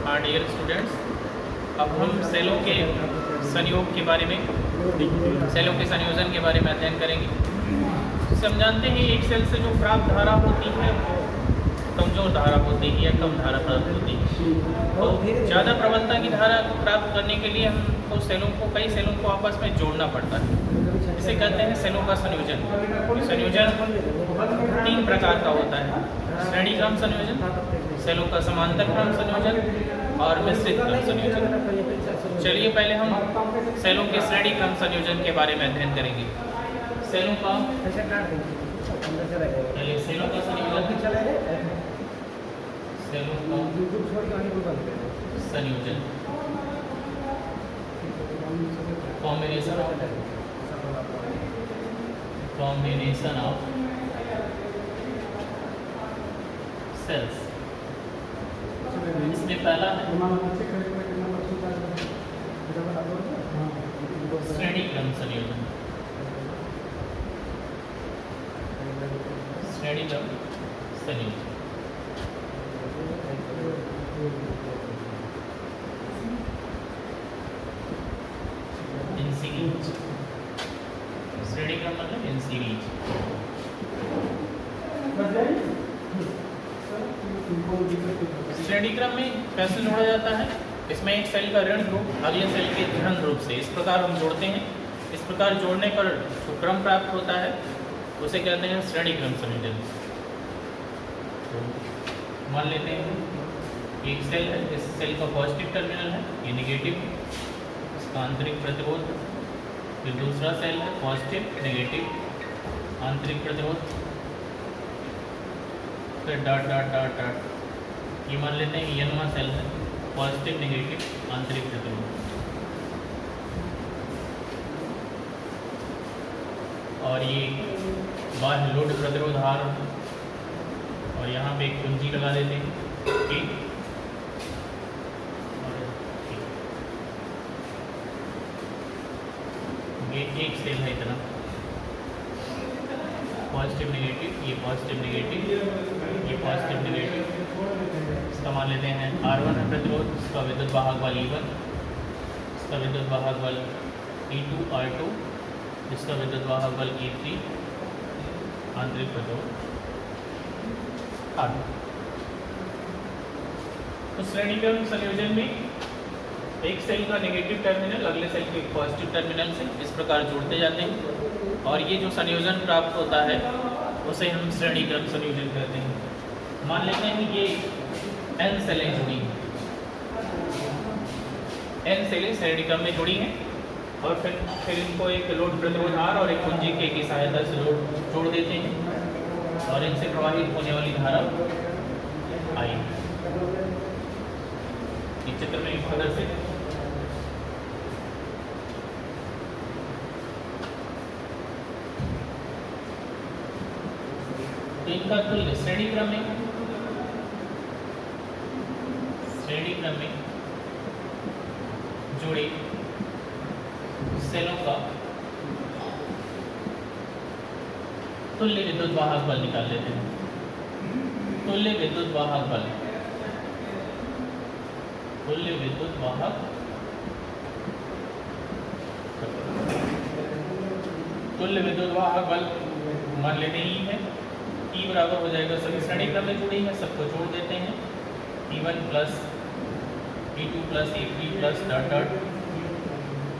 हाँ dear students, अब हम सेलों के संयोग के बारे में, सेलों के संयोजन के बारे में अध्ययन करेंगे। जैसे हम जानते हैं एक सेल से जो प्राप्त धारा होती है वो कमजोर धारा होती है या कम धारा प्राप्त होती है। तो ज़्यादा प्रबलता की धारा प्राप्त करने के लिए हमको कई सेलों को आपस में जोड़ना पड़ता है। इसे कहते हैं सेलों का संयोजन। संयोजन 3 प्रकार का होता है: श्रेणी क्रम संयोजन, सेलों का समांतर क्रम संयोजन और मिश्रित क्रम संयोजन। चलिए पहले हम सेलों के श्रेणी क्रम संयोजन के बारे में अध्ययन करेंगे। सेलों का संयोजन, सेलों का संयोजन, कॉम्बिनेशन ऑफ सेल्स। इसमें पहला है श्रेणी क्रम संयोजन। श्रेणी क्रम संयोजन इन सीरीज। श्रेणी क्रम मतलब इन सीरीज। श्रेणी क्रम में कैसे जोड़ा जाता है? इसमें एक सेल का ऋण ध्रुव अगले सेल के धन ध्रुव से इस प्रकार हम जोड़ते हैं। इस प्रकार जोड़ने पर जो क्रम प्राप्त होता है उसे कहते हैं श्रेणी क्रम संयोजन। तो मान लेते हैं एक सेल है, इस सेल का पॉजिटिव टर्मिनल है, ये नेगेटिव है, इसका आंतरिक प्रतिरोध। फिर दूसरा सेल है पॉजिटिव नेगेटिव आंतरिक प्रतिरोध, फिर डॉट डॉट डॉट डॉट। ये मान लेते हैं ये नवा सेल है, पॉजिटिव नेगेटिव आंतरिक प्रतिरोध। और ये बाह्य लोड प्रतिरोध हार, और यहाँ पे एक कुंजी लगा देते हैं ठीक। ये एक सेल है इतना, पॉजिटिव नेगेटिव, ये पॉजिटिव नेगेटिव, ये पॉजिटिव नेगेटिव। इसका मान लेते हैं R1 है प्रतिरोध, इसका विद्युत वाहक बल E1, इसका विद्युत वाहक बल E2 R2, इसका विद्युत वाहक बल E3 आंतरिक प्रतिरोध R2। तो श्रेणी क्रम संयोजन में एक सेल का नेगेटिव टर्मिनल अगले सेल के पॉजिटिव टर्मिनल से इस प्रकार जोड़ते जाते हैं, और ये जो संयोजन प्राप्त होता है उसे हम श्रेणी क्रम संयोजन कहते हैं। मान लेते हैं ये n सेलें जुड़ी हैं, n सेलें श्रेणी क्रम में जुड़ी हैं, और फिर इनको एक लोड प्रतिरोध R और एक कुंजी K की सहायता से जोड़ देते हैं, और इनसे प्रवाहित होने वाली धारा I। इस चित्र में इस तरह से इनका तुल्य श्रेणी क्रम में जुड़े सेलों का तुल्य विद्युत वाहक बल निकाल लेते हैं। तुल्य विद्युत वाहक बल, तुल्य विद्युत वाहक, तुल्य विद्युत वाहक बल मान लेते ही है E बराबर हो जाएगा, सभी श्रेणी क्रम में जुड़ी है, सबको जोड़ देते हैं, E1 plus E2 plus E3 plus dot dot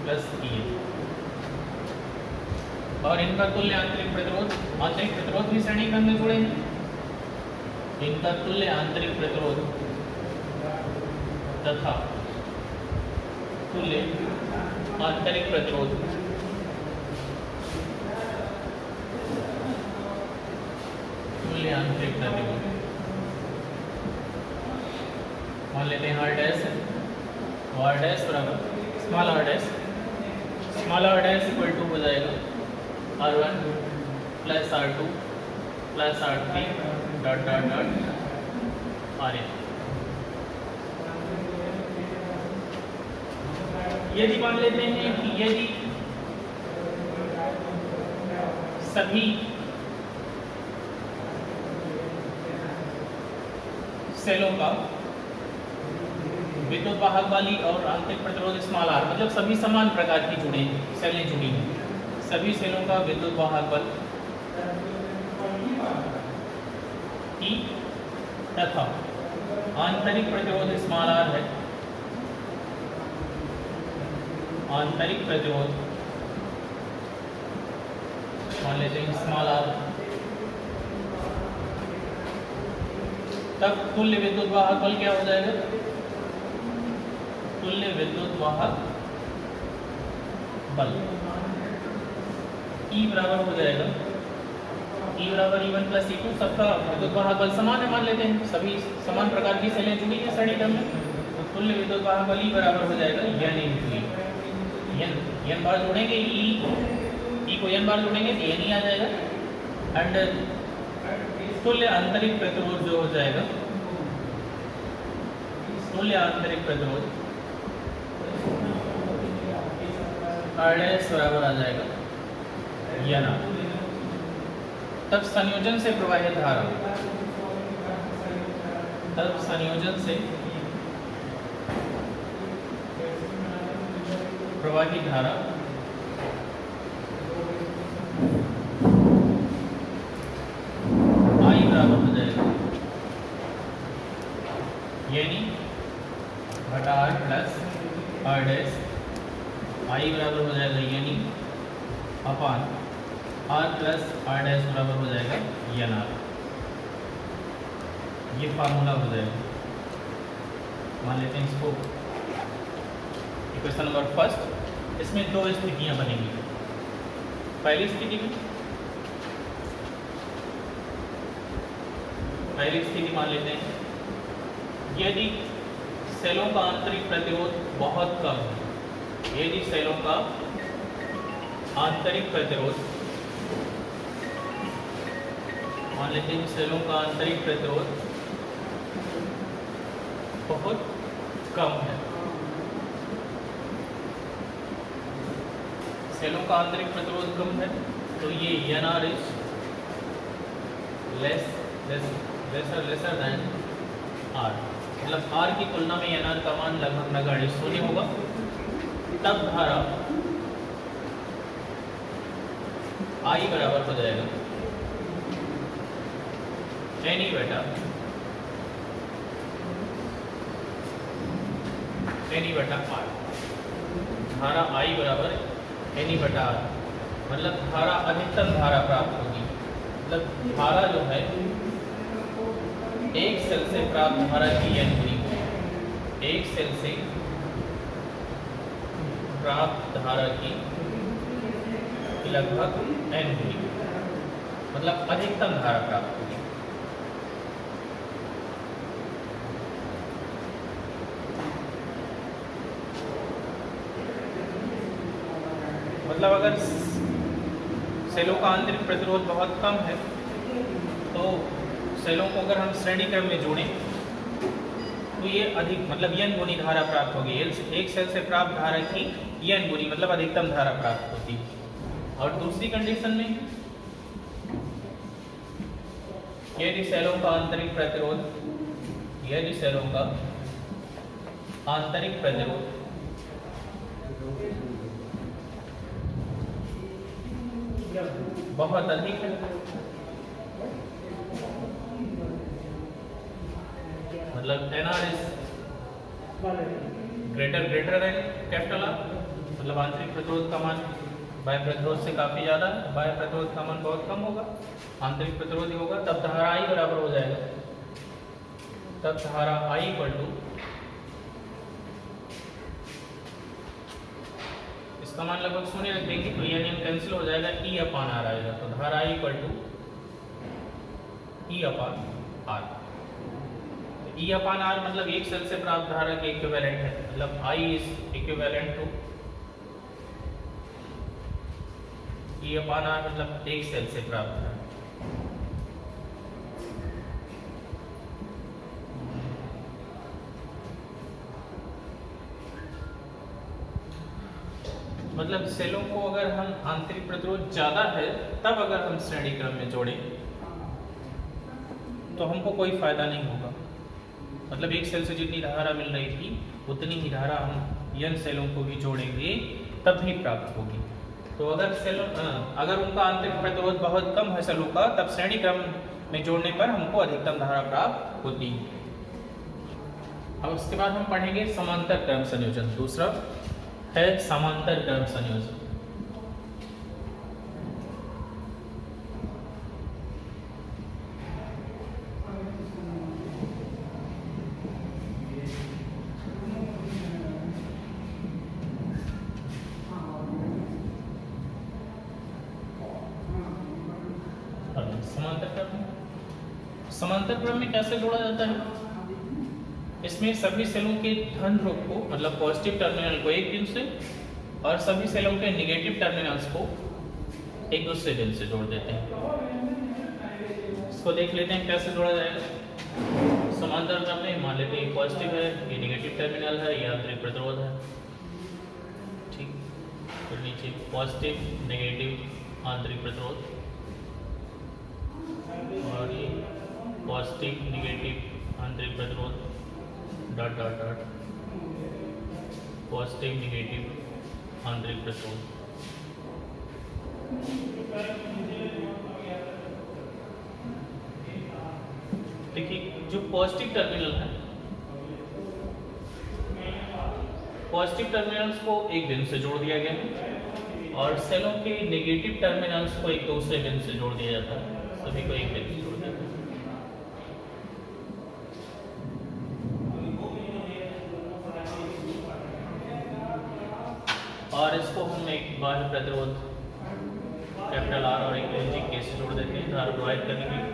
plus E। और इनका तुल्य आंतरिक प्रतिरोध भी श्रेणी क्रम में जुड़े हैं। इनका तुल्य आंतरिक प्रतिरोध तथा तुल्य आंतरिक प्रतिरोध आंतरिक प्रतिरोध मान लेते हैं R डैश है, R डैश बराबर small r dash, small r dash equal to हो जाएगा R1 plus R2 plus R3 dot dot dot Rn। यदि मान लेते हैं कि यदि सभी सेलों का विद्युत वाहक वाली और आंतरिक प्रतिरोध स्मॉल आर, मतलब सभी समान प्रकार की जुड़े सेलें जुड़ी हैं। सभी सेलों का विद्युत वाहक बल E तथा आंतरिक प्रतिरोध स्मॉल आर है। आंतरिक प्रतिरोध मान लेते हैं स्मॉल आर, तब तुल्य विद्युत वाहक बल क्या हो जाएगा? तुल्य विद्युत वाहक बल E बराबर हो जाएगा E बराबर E1 प्लस E2। सबका विद्युत वाहक बल समान है मान लेते हैं, सभी समान प्रकार की सेलें जुड़ी है श्रेणी क्रम में, तो तुल्य विद्युत वाहक बल E बराबर हो जाएगा N × E। N बार जोड़ेंगे E को N बार जोड़ेंगे तो N ही आ जाएगा। एंड तुल्य आंतरिक प्रतिरोध जो हो जाएगा, तुल्य आंतरिक प्रतिरोध RS बराबर आ जाएगा N R। तब संयोजन से प्रवाहित धारा, तब संयोजन से प्रवाहित धारा I बराबर हो जाएगा यानी बटा R plus R dash. I बराबर हो जाएगा यानी अपान R प्लस R डैश बराबर हो जाएगा N R। ये फार्मूला हो जाएगा। मान लेते हैं इसको इक्वेशन नंबर फर्स्ट। इसमें दो स्थितियां बनेंगी। पहली स्थिति मान लेते हैं, यदि सेलों का आंतरिक प्रतिरोध बहुत कम है, यदि सेलों का आंतरिक प्रतिरोध, मान लेते हैं सेलों का आंतरिक प्रतिरोध बहुत कम है, सेलों का आंतरिक प्रतिरोध कम है, तो ये NR is lesser than R, मतलब R की तुलना में NR का मान लगभग नगण्य शून्य होगा। तब धारा I बराबर हो जाएगा NE बटा R। धारा I बराबर NE बटा R, मतलब धारा अधिकतम धारा प्राप्त होगी। मतलब धारा जो है एक सेल से प्राप्त धारा की N गुनी, एक सेल से प्राप्त धारा की लगभग N गुनी, मतलब अधिकतम धारा प्राप्त होगी। मतलब अगर सेलों का आंतरिक प्रतिरोध बहुत कम है तो सेलों को अगर हम श्रेणी क्रम में जोड़ें तो ये अधिक, मतलब N गुनी धारा प्राप्त होगी। एक सेल से प्राप्त धारा की N गुनी, मतलब अधिकतम धारा प्राप्त होती। और दूसरी कंडीशन में यदि सेलों का आंतरिक प्रतिरोध, यदि सेलों का आंतरिक प्रतिरोध बहुत अधिक है, मतलब NR is greater than capital R, मतलब आंतरिक प्रतिरोध का मान बाह्य प्रतिरोध से काफी ज्यादा है, बाह्य प्रतिरोध का मान बहुत कम होगा, आंतरिक प्रतिरोध ही होगा। तब धारा I बराबर हो जाएगा, तब धारा I इक्वल टू, इसका मान लगभग शून्य रख देंगे तो ये कैंसिल हो जाएगा, E अपान R आएगा। तो धारा I equal to E upon R। E upon R मतलब एक सेल से प्राप्त धारा के इक्विवेलेंट है, मतलब I is equivalent to E upon R, मतलब एक सेल से प्राप्त धारा। मतलब सेलों को अगर हम आंतरिक प्रतिरोध ज्यादा है तब अगर हम श्रेणी क्रम में जोड़ें तो हमको कोई फायदा नहीं होगा। मतलब एक सेल से जितनी धारा मिल रही थी उतनी ही धारा हम n सेलों को भी जोड़ेंगे तब ही प्राप्त होगी। तो अगर उनका आंतरिक प्रतिरोध बहुत कम है सेलों का, तब श्रेणी क्रम में जोड़ने पर हमको अधिकतम धारा प्राप्त होती है। अब उसके बाद हम पढ़ेंगे समांतर क्रम संयोजन। दूसरा है समांतर क्रम संयोजन। समांतर क्रम में कैसे जोड़ा जाता है? इसमें सभी सेलों के धन ध्रुव को, मतलब पॉजिटिव टर्मिनल को एक दिन से और सभी सेलों के नेगेटिव टर्मिनल्स को एक दूसरे दिन से जोड़ देते हैं। इसको देख लेते हैं कैसे जोड़ा जाएगा। समांतर क्रम में मान लेते हैं पॉजिटिव है, ये नेगेटिव टर्मिनल है, ये आंतरिक प्रतिरोध है। ठीक, फिर नीचे पॉजिटिव नेगेटिव आंतरिक प्रतिरोध और ये पॉजिटिव नेगेटिव आंतरिक प्रतिरोध dot dot dot positive negative आंतरिक प्रतिरोध। देखिए जो पॉजिटिव टर्मिनल है, पॉजिटिव टर्मिनल्स को एक दिन से जोड़ दिया गया है और सेलों के नेगेटिव टर्मिनल्स को एक दूसरे दिन से जोड़ दिया जाता है। सभी को एक दिन से जोड़ दिया जाता है। और इसको हम एक बाह्य प्रतिरोध कैपिटल R और एक LG के से जोड़ देते हैं धारा प्रवाहित करने के लिए।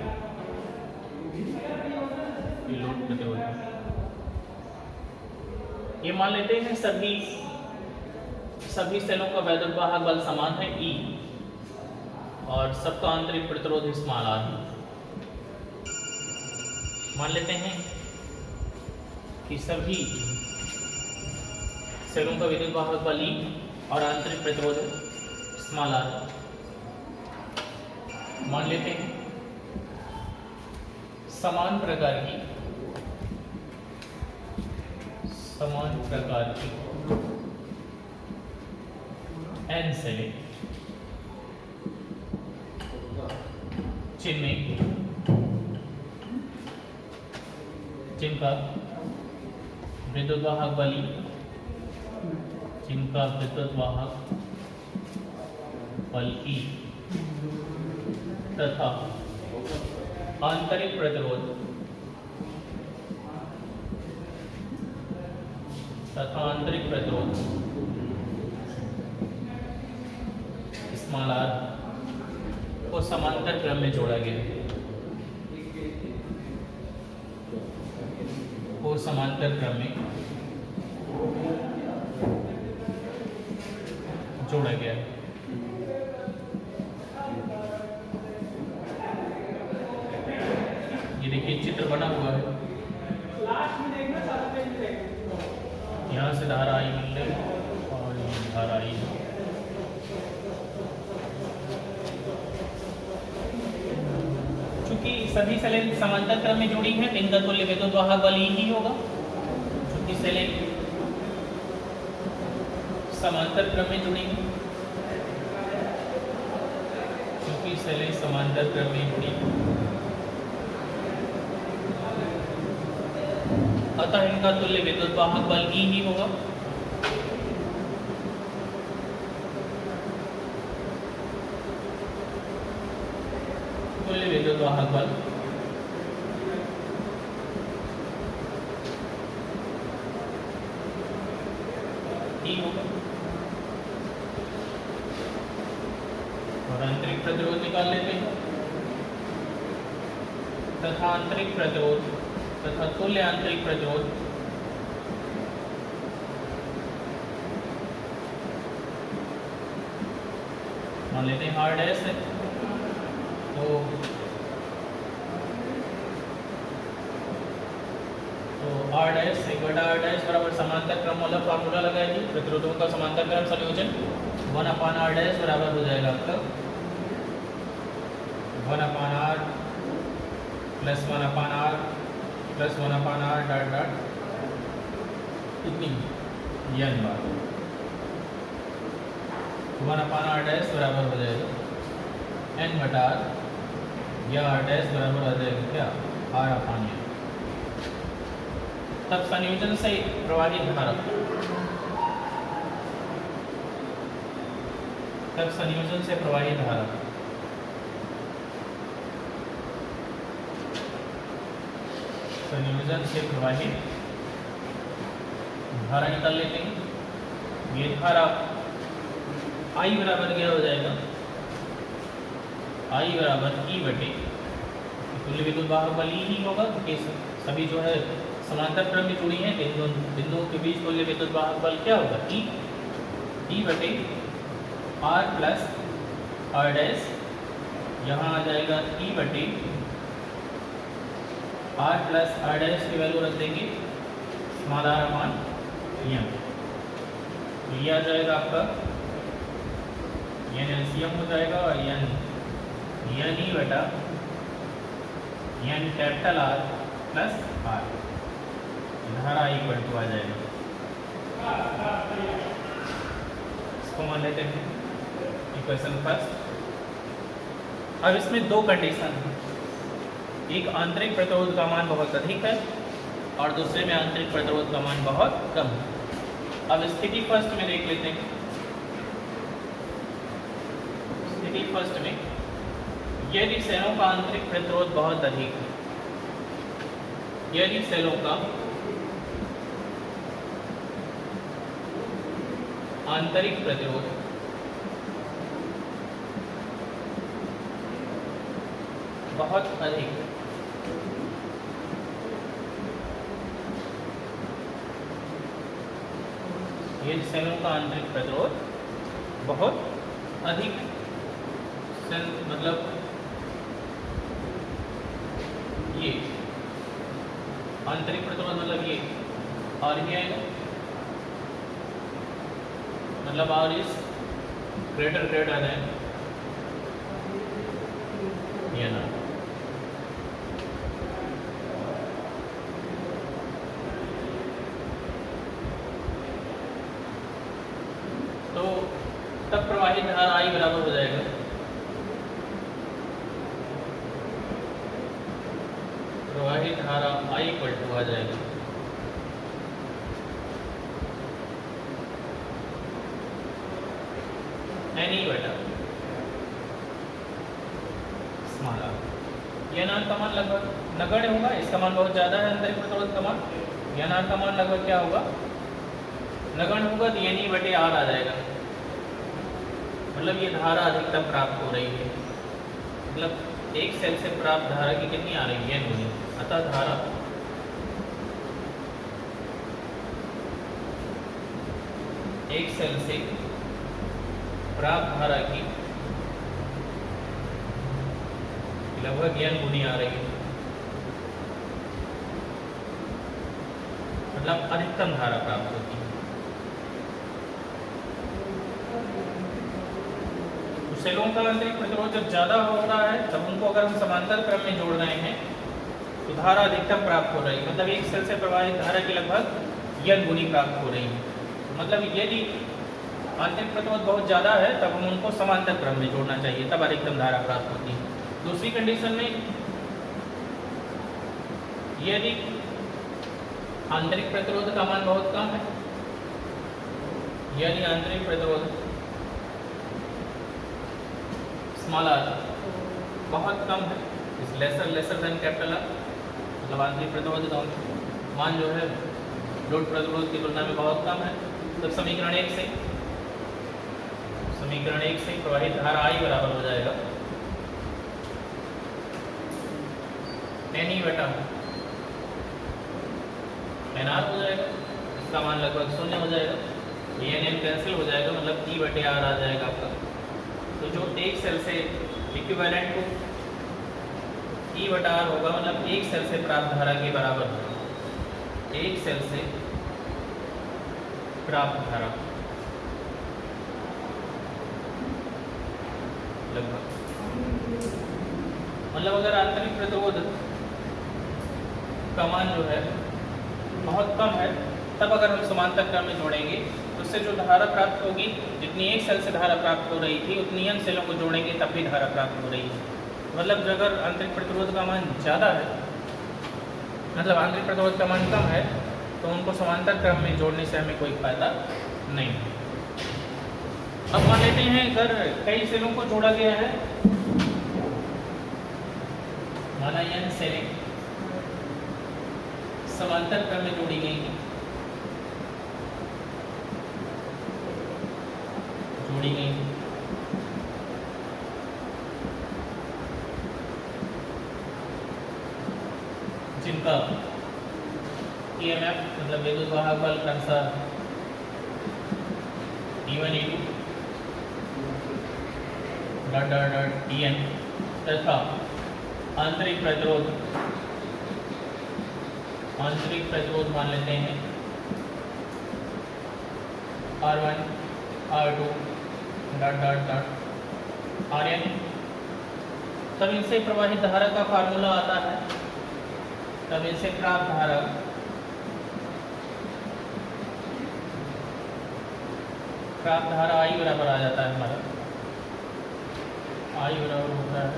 लोड प्रतिरोध ये मान लेते हैं सभी सेलों का वैद्युत वाहक बल समान है E और सबका आंतरिक प्रतिरोध स्मॉल r है। मान लेते हैं कि सभी सेलों का विद्युत वाहक बल E और आंतरिक प्रतिरोध स्मॉल r। मान लेते हैं समान प्रकार की n सेलें जिनका विद्युत वाहक बल E, जिनका विद्युत वाहक बल E तथा आंतरिक प्रतिरोध स्मॉल r को समांतर क्रम में जोड़ा गया है। को समांतर क्रम में जोड़ा गया है। ये देखिए चित्र बना हुआ है। यहाँ से धारा आई मिल रही और ये धारा आई। चूंकि सभी सेलें समांतर क्रम में जुड़ी हैं तो इनका तुल्य विद्युत वाहक बल E ही होगा। चूंकि सेलें समांतर क्रम में जुड़ी हैं, चूंकि सेलें समांतर क्रम में जुड़ी, अतः इनका तुल्य विद्युत वाहक बल E ही होगा। तुल्य विद्युत वाहक बल E होगा। और आंतरिक प्रतिरोध निकाल लेते हैं तथा आंतरिक प्रतिरोध तथा तुल्य आंतरिक प्रतिरोध मान लेते हैं R डैश है। तो R डैश एक बटा R डैश बराबर समांतर क्रम वाला फार्मूला लगाएगी। प्रतिरोधों का समांतर क्रम संयोजन 1/R डैश बराबर हो जाएगा आपका 1/R plus 1/R plus 1/r dot dot कितनी n बार 1/r डैश बराबर हो जाएगा n बटा r, या r डैश बराबर आ जाएगा क्या r/n। तब संयोजन से प्रवाहित धारा, तब संयोजन से प्रवाहित धारा संयोजन से प्रवाहित धारा निकाल लेते हैं। ये धारा I बराबर क्या हो जाएगा, I बराबर E बटे तुल्य विद्युत वाहक बल ही होगा, क्योंकि सभी जो है समांतर क्रम में जुड़ी हैं, इन बिंदुओं के बीच तुल्य विद्युत वाहक बल क्या होगा, E बटे R प्लस R डैश, यहाँ आ जाएगा E बटे R प्लस R डैश की वैल्यू रख देंगे स्मॉल r/n। तो ये आ जाएगा आपका n एलसीएम हो जाएगा और n e बटा n capital R plus R, धारा इक्वल टू आ जाएगा। इसको मान लेते हैं इक्वेशन फर्स्ट। अब इसमें दो कंडीशन है, एक आंतरिक प्रतिरोध का मान बहुत अधिक है और दूसरे में आंतरिक प्रतिरोध का मान बहुत कम है। अब स्थिति फर्स्ट में देख लेते हैं। स्थिति फर्स्ट में यदि सेलों का आंतरिक प्रतिरोध बहुत अधिक है, यदि सेलों का आंतरिक प्रतिरोध बहुत अधिक है, ये सेलों का आंतरिक प्रतिरोध बहुत अधिक, सेल मतलब ये आंतरिक प्रतिरोध मतलब ये और ये आएगा, मतलब और इस ग्रेटर देन ये ना। तो तब प्रवाहित धारा I बराबर हो जाएगा प्रवाहित धारा I इक्वल टू आ जाएगा n e बटा स्मॉल r। यह नार का मान लगभग नगण्य होगा, इसका मान बहुत ज़्यादा है आंतरिक प्रतिरोध का मान। यह नार का मान लगभग क्या होगा, नगण्य होगा, तो n e बटे r आ जाएगा। मतलब ये धारा अधिकतम प्राप्त हो रही है, मतलब एक सेल से प्राप्त धारा की कितनी आ रही है, n गुनी। अतः धारा एक सेल से प्राप्त धारा की लगभग n गुनी आ रही है, मतलब अधिकतम धारा प्राप्त होती है। सेलों का आंतरिक प्रतिरोध जब ज़्यादा हो रहा है, तब उनको अगर हम समांतर क्रम में जोड़ रहे हैं तो धारा अधिकतम प्राप्त हो रही है, मतलब एक सेल से प्रवाहित धारा की लगभग n गुनी प्राप्त हो रही है। मतलब यदि आंतरिक प्रतिरोध बहुत ज़्यादा है तब हम उनको समांतर क्रम में जोड़ना चाहिए, तब अधिकतम धारा प्राप्त होती है। दूसरी कंडीशन में यदि आंतरिक प्रतिरोध का मान बहुत कम है, यदि आंतरिक प्रतिरोध स्मॉल r बहुत कम है, इस लेसर देन कैपिटल R, मतलब आंतरिक प्रतिरोध का मान जो है लोड प्रतिरोध की तुलना में बहुत कम है, तब समीकरण 1 से प्रवाहित धारा I बराबर हो जाएगा n e बटा n r हो जाएगा, इसका मान लगभग 0 हो जाएगा, ये n कैंसिल हो जाएगा, मतलब e बटे r आ जाएगा आपका। तो जो एक सेल से इक्विवेलेंट को E बटा R होगा, मतलब एक सेल से प्राप्त धारा के बराबर होगा, एक सेल से प्राप्त धारा लगभग, मतलब अगर आंतरिक प्रतिरोध का मान जो है बहुत कम है, तब अगर हम समांतर क्रम में जोड़ेंगे तो उससे जो धारा प्राप्त होगी, जितनी एक सेल से धारा प्राप्त हो रही थी उतनी n सेलों को जोड़ेंगे तब भी धारा प्राप्त हो रही है। मतलब अगर आंतरिक प्रतिरोध का मान ज़्यादा है, मतलब आंतरिक प्रतिरोध का मान कम है, तो उनको समांतर क्रम में जोड़ने से हमें कोई फायदा नहीं है। अब मान लेते हैं अगर कई सेलों को जोड़ा गया है, माना n सेलें समांतर क्रम में जोड़ी गई हैं, जिनका EMF मतलब विद्युत वाहक बल क्रमशः E1 E2 dot dot dot EN तथा आंतरिक प्रतिरोध मान लेते हैं R1 R2 dot dot dot RN, तब इनसे प्रवाहित धारा का फार्मूला आता है, तब इनसे प्राप्त धारा I बराबर आ जाता है हमारा, I बराबर होता है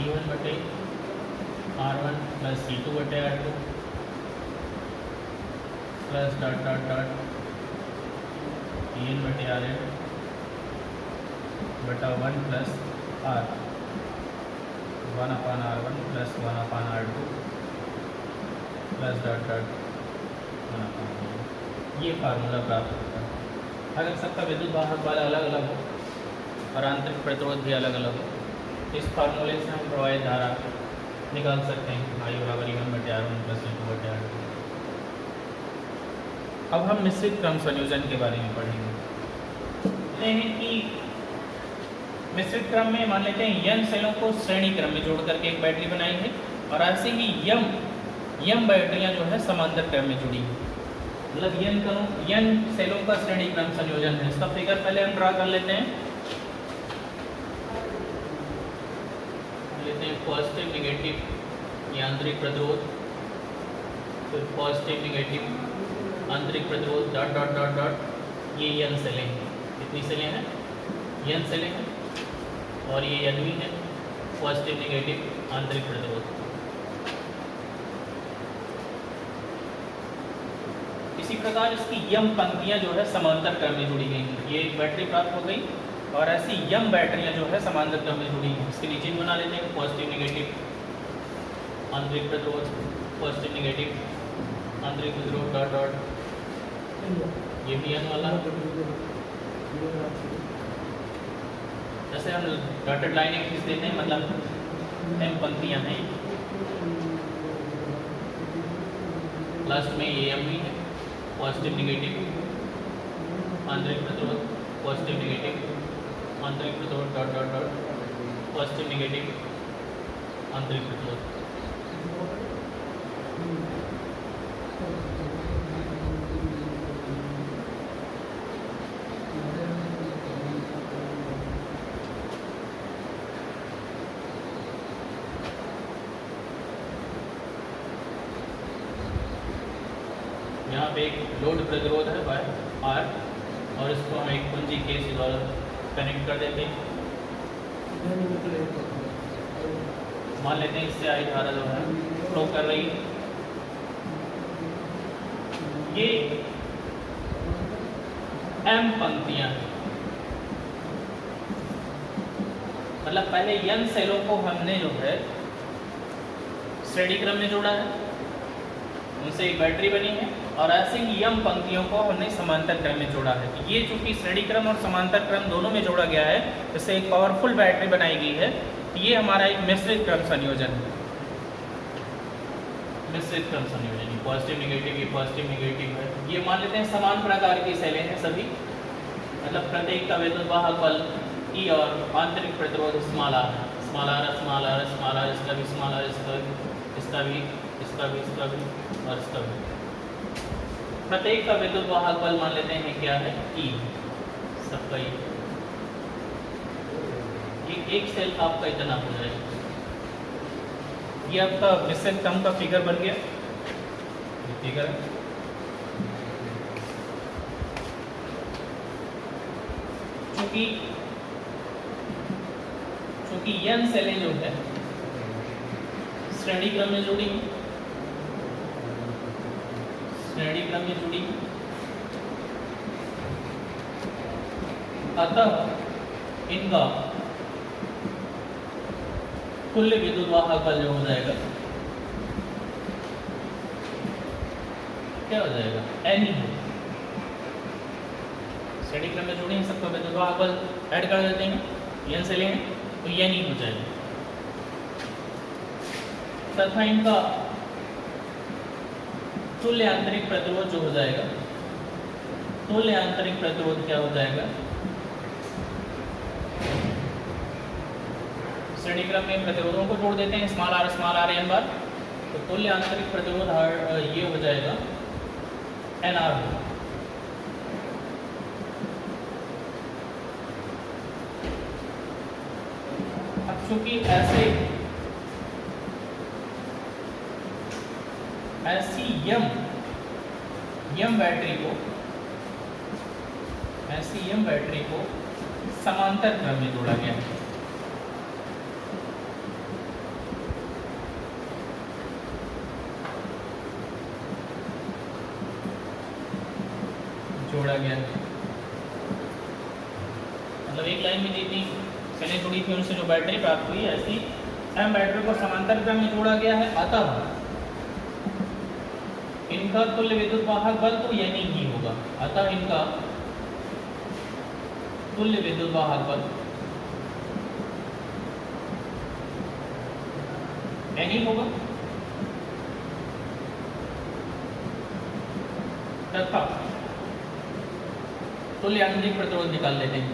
E1 बटे R1 प्लस E2 बटे R2 plus dot dot dot EN बटे RN बटा 1 plus R 1/R1 plus 1/R2 plus dot dot 1/R2। ये फार्मूला प्राप्त होता है। अगर सबका विद्युत वाहक बल अलग अलग हो और आंतरिक प्रतिरोध भी अलग अलग हो, इस फार्मूले से हम प्रवाहित धारा निकाल सकते हैं, I बराबर E1 बटे R1 प्लस E2 बटे R2। अब हम मिश्रित क्रम संयोजन के बारे में पढ़ेंगे। कहते हैं कि मिश्रित क्रम में मान लेते हैं n सेलों को श्रेणी क्रम में जोड़ करके एक बैटरी बनाई है, और ऐसे ही m बैटरियां जो है समांतर क्रम में जुड़ी है। मतलब n सेलों का श्रेणी क्रम संयोजन है। इसका फिगर पहले हम ड्रा कर लेते हैं। पॉजिटिव नेगेटिव ये आंतरिक प्रतिरोध, फिर पॉजिटिव नेगेटिव आंतरिक प्रतिरोध डॉट डॉट डॉट डॉट, ये n सेलें हैं। कितनी सेलें हैं? n सेलें हैं, और ये n भी है पॉजिटिव नेगेटिव आंतरिक प्रतिरोध। इसी प्रकार इसकी m पंक्तियां जो है समांतर क्रम में जुड़ी गई हैं। ये एक बैटरी प्राप्त हो गई, और ऐसी m बैटरियां जो है समांतर क्रम में जुड़ी हैं। इसके नीचे बना लेते हैं पॉजिटिव नेगेटिव आंतरिक प्रतिरोध, पॉजिटिव नेगेटिव आंतरिक प्रतिरोध डॉट डॉट, ये भी n वाला। जैसे हम डॉटेड लाइनें खींच देते हैं, मतलब m पंक्तियां हैं। लास्ट में ये m भी है पॉजिटिव नेगेटिव आंतरिक प्रतिरोध, पॉजिटिव नेगेटिव आंतरिक प्रतिरोध dot dot dot, positive negative आंतरिक प्रतिरोध। यहाँ पे एक लोड प्रतिरोध है R, और इसको हम एक कुंजी के द्वारा कनेक्ट कर देते हैं। मान लेते हैं इससे आई धारा जो है फ्लो कर रही है। ये m पंक्तियां हैं, मतलब पहले n सेलों को हमने जो है श्रेणी क्रम में जोड़ा है, उनसे एक बैटरी बनी है, और ऐसे ही m पंक्तियों को हमने समांतर क्रम में जोड़ा है। ये चूंकि श्रेणी क्रम और समांतर क्रम दोनों में जोड़ा गया है, इससे एक पावरफुल बैटरी बनाई गई है। ये हमारा एक मिश्रित क्रम संयोजन है। मिश्रित क्रम संयोजन, पॉजिटिव नेगेटिव, ये पॉजिटिव नेगेटिव है। ये मान लेते हैं समान प्रकार की सेलें हैं सभी, मतलब प्रत्येक का विद्युत वाहक बल E और आंतरिक प्रतिरोध small r, small r small r small r, इसका भी स्मॉल r, इसका भी, इसका भी, इसका भी और इसका भी। प्रत्येक का विद्युत वाहक बल मान लेते हैं क्या है? E, सबका E। एक सेल आपका इतना हो जाएगा, ये आपका बेसिक टर्म का फिगर बन गया, फिगर है। चूंकि n सेलें जो है श्रेणी क्रम में जुड़ी, अतः इनका तुल्य विद्युत वाहक बल जो हो जाएगा क्या हो जाएगा, n ही हो। श्रेणी क्रम में जुड़ी सबका विद्युत वाहक बल ऐड कर देते हैं, n से लेंगे तो n ही हो जाएगा। तथा इनका तुल्य आंतरिक प्रतिरोध जो हो जाएगा, तुल्य आंतरिक प्रतिरोध क्या हो जाएगा, श्रेणी क्रम में प्रतिरोधों को जोड़ देते हैं स्मॉल आर n बार, तो तुल्य आंतरिक प्रतिरोध ये हो जाएगा NR होगा। अब चूंकि ऐसी यम बैटरी को समांतर क्रम में जोड़ा गया है, मतलब एक लाइन में जितनी सेलें जुड़ी थी उनसे जो बैटरी प्राप्त हुई, ऐसी एम बैटरी को समांतर क्रम में जोड़ा गया है। अतः इनका तुल्य विद्युत वाहक बल तो यानी ही होगा, अतः इनका तुल्य विद्युत वाहक बल यानी होगा। तथा तुल्य आंतरिक प्रतिरोध निकाल लेते हैं,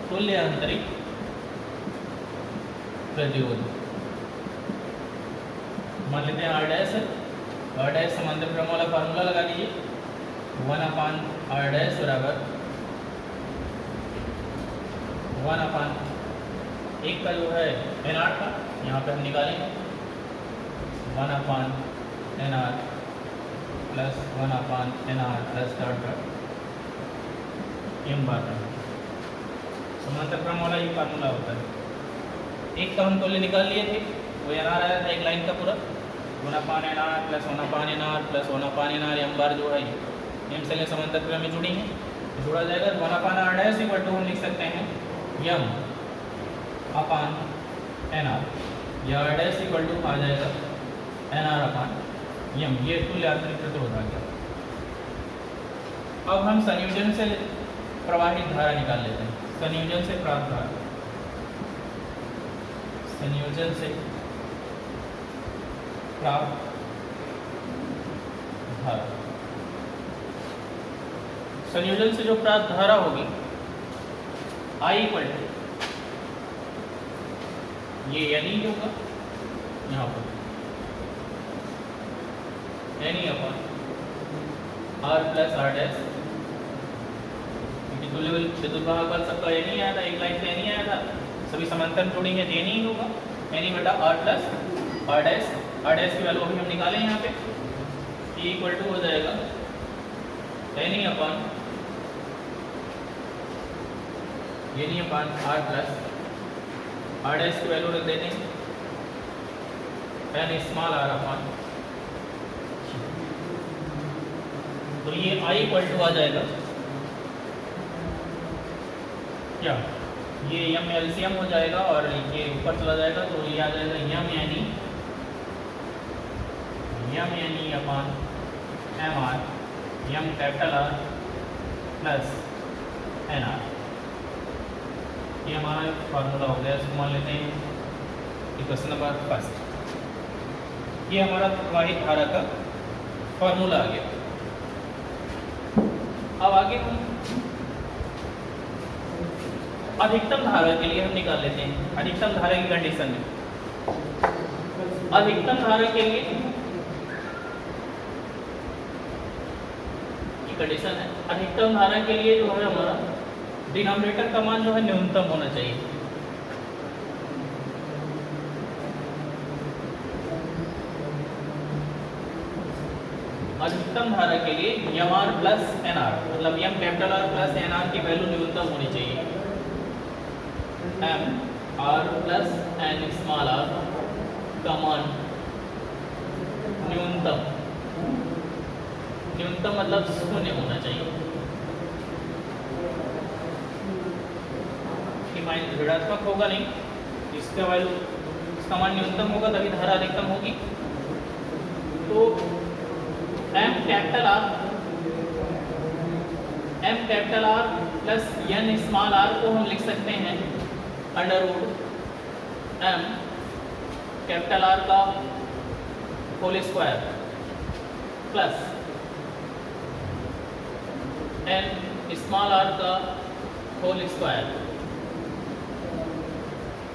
तुल्य आंतरिक प्रतिरोध मान लेते हैं R' है, R' समांतर क्रम वाला फार्मूला लगा लीजिए, 1/R' बराबर 1/1 का जो है NR का, यहाँ पे हम निकालेंगे 1/NR plus 1/NR plus m बार। समांतर क्रम वाला ये फार्मूला होता है। एक का हम तुल्य निकाल लिए थे, वो NR आया था एक लाइन का पूरा, 1/NR plus 1/NR plus 1/NR m बार जो है m से समांतर क्रम में जुड़ी है, जोड़ा जाएगा 1/R' इक्वल टू हम लिख सकते हैं m/NR, या R' इक्वल टू आ जाएगा NR/m। ये तुल्य आंतरिक प्रतिरोध आ गया। अब हम संयोजन से प्रवाहित धारा निकाल लेते हैं, संयोजन से प्राप्त धारा, संयोजन से प्राप्त धारा, संयोजन से जो प्राप्त धारा होगी I इक्वल टू ये यानी होगा यहाँ पर R प्लस R', क्योंकि तुल्य विद्युत वाहक बल सबका यानी आया था, एक लाइन से यानी आया था, सभी समांतर जोड़ेंगे तो यानी होगा, यानी बटा R प्लस R' की वैल्यू अभी हम निकालें यहाँ पे, E इक्वल टू हो जाएगा यानी अपन R प्लस R' की वैल्यू रख देते हैं स्मॉल r अपन, तो ये I इक्वल टू आ जाएगा क्या, ये m LCM हो जाएगा और ये ऊपर चला जाएगा, तो ये आ जाएगा m यानी अपन MR, m capital R plus NR। ये हमारा फार्मूला हो गया, इसको मान लेते हैं क्वेश्चन नंबर फर्स्ट। ये हमारा प्रवाहित धारा का फार्मूला आ गया। अब आगे हम अधिकतम धारा के लिए हम निकाल लेते हैं, अधिकतम धारा की कंडीशन में, अधिकतम धारा के लिए कंडीशन है, अधिकतम धारा के लिए जो है हमारा डिनोमिनेटर का मान जो है न्यूनतम होना चाहिए। अधिकतम धारा के लिए m r plus n r, मतलब m capital r plus n r की वैल्यू न्यूनतम होनी चाहिए। M r plus n small r का मान न्यूनतम, न्यूनतम मतलब शून्य होना चाहिए। माइनस ऋणात्मक होगा नहीं, इसका वैल्यू, इसका मान न्यूनतम होगा तभी धारा अधिकतम होगी। तो m capital r plus n small r को हम लिख सकते हैं under root M capital r का whole square plus n small r का whole square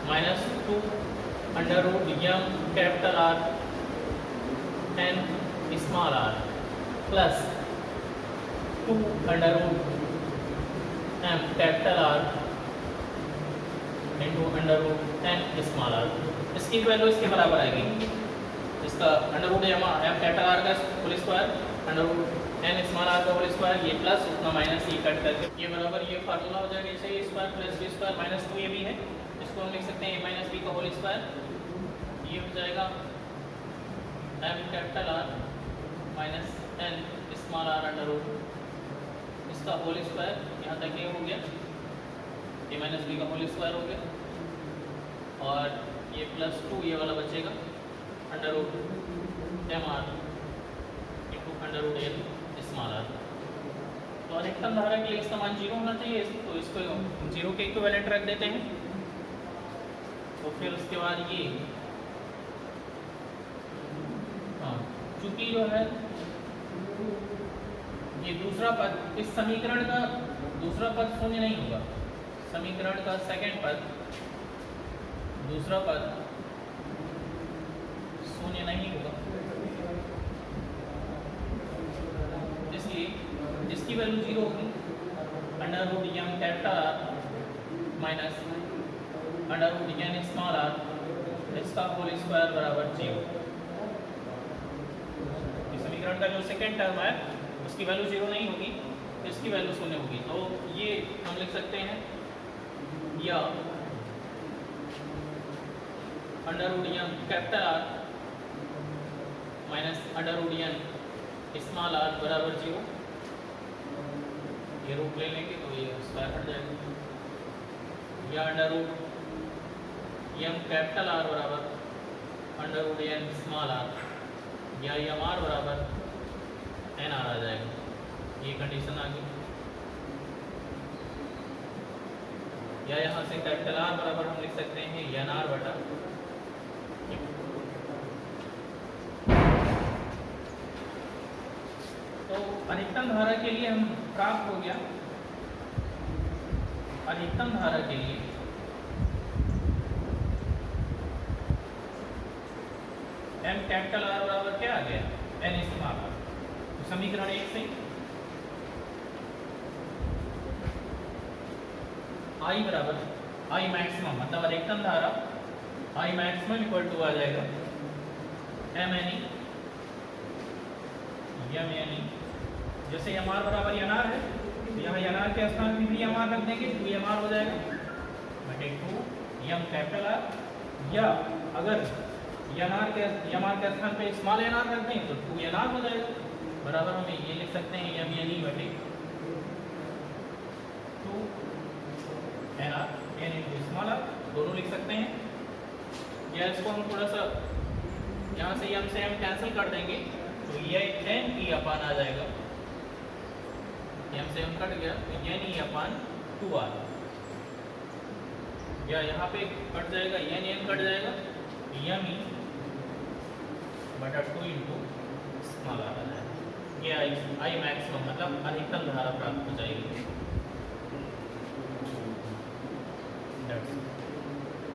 minus 2 under root M capital r n small r plus 2 under root M capital r into under root N small r. इसकी value इसके बराबर आएगी, इसका under root M capital r का whole square under root N small r का whole square, ये plus उतना minus ये कट करके ये बराबर ये फार्मूला हो जाएगा। इसे a square plus b square minus 2 ये भी है, इसको हम लिख सकते हैं ए माइनस बी का होल स्क्वायर। ये हो जाएगा m capital are minus n small r under root इसका होल स्क्वायर, यहाँ तक ये हो गया ए माइनस बी का होल स्क्वायर हो गया, और ये प्लस 2 ये वाला बचेगा under root M R into under root N small r. तो अधिकतम धारा के लिए इसका मान 0 होना चाहिए, तो इसको 0 के इक्विवेलेंट रख देते हैं। तो फिर उसके बाद ये चूंकि जो है ये दूसरा पद, इस समीकरण का दूसरा पद शून्य नहीं होगा, समीकरण का सेकंड पद दूसरा पद शून्य नहीं होगा, इसलिए जिसकी वैल्यू 0 होगी under root M capital are minus under root N small r इसका होल स्क्वायर बराबर 0। समीकरण का जो सेकेंड टर्म है उसकी वैल्यू 0 नहीं होगी, इसकी वैल्यू 0 होगी। तो ये हम लिख सकते हैं या under root M capital are minus under root N small r बराबर 0। ये रूट ले लेंगे तो ये स्क्वायर हट जाएगा, या under root M capital r बराबर under root N small r, या एम आर बराबर एन आर आ जाएगा। ये कंडीशन आ गई, या यहाँ से कैपिटल आर बराबर हम लिख सकते हैं एन आर बटा तो अधिकतम धारा के लिए हम प्राप्त हो गया, अधिकतम धारा के लिए एम कैपिटल आर बराबर क्या आ गया एन स्मॉल आर। तो समीकरण 1 से आई बराबर आई मैक्सिमम मतलब अधिकतम धारा आई मैक्सिमम इक्वल टू आ जाएगा एम एन ई, जैसे एम आर बराबर एन आर है तो यहाँ एन आर के स्थान पर भी एम आर रख देंगे, 2 एम आर हो जाएगा बटे 2 एम कैपिटल आर, या अगर एम आर के स्थान पे स्मॉल एन आर रख दें तो 2 एन आर हो जाएगा, बराबर हमें ये लिख सकते हैं एम एन ई बटे 2 N R, N into small r दोनों लिख सकते हैं। या इसको हम थोड़ा सा यहाँ से एम कैंसिल कर देंगे तो ये एन ई अपान आ जाएगा, एम से एम कट गया तो एन ई अपान 2 आर, या यहाँ पे कट जाएगा एन कट जाएगा एम ई बटा 2 इंटू स्मॉल आर आ जाएगा। ये आई मैक्सिमम मतलब अधिकतम धारा प्राप्त हो जाएगी।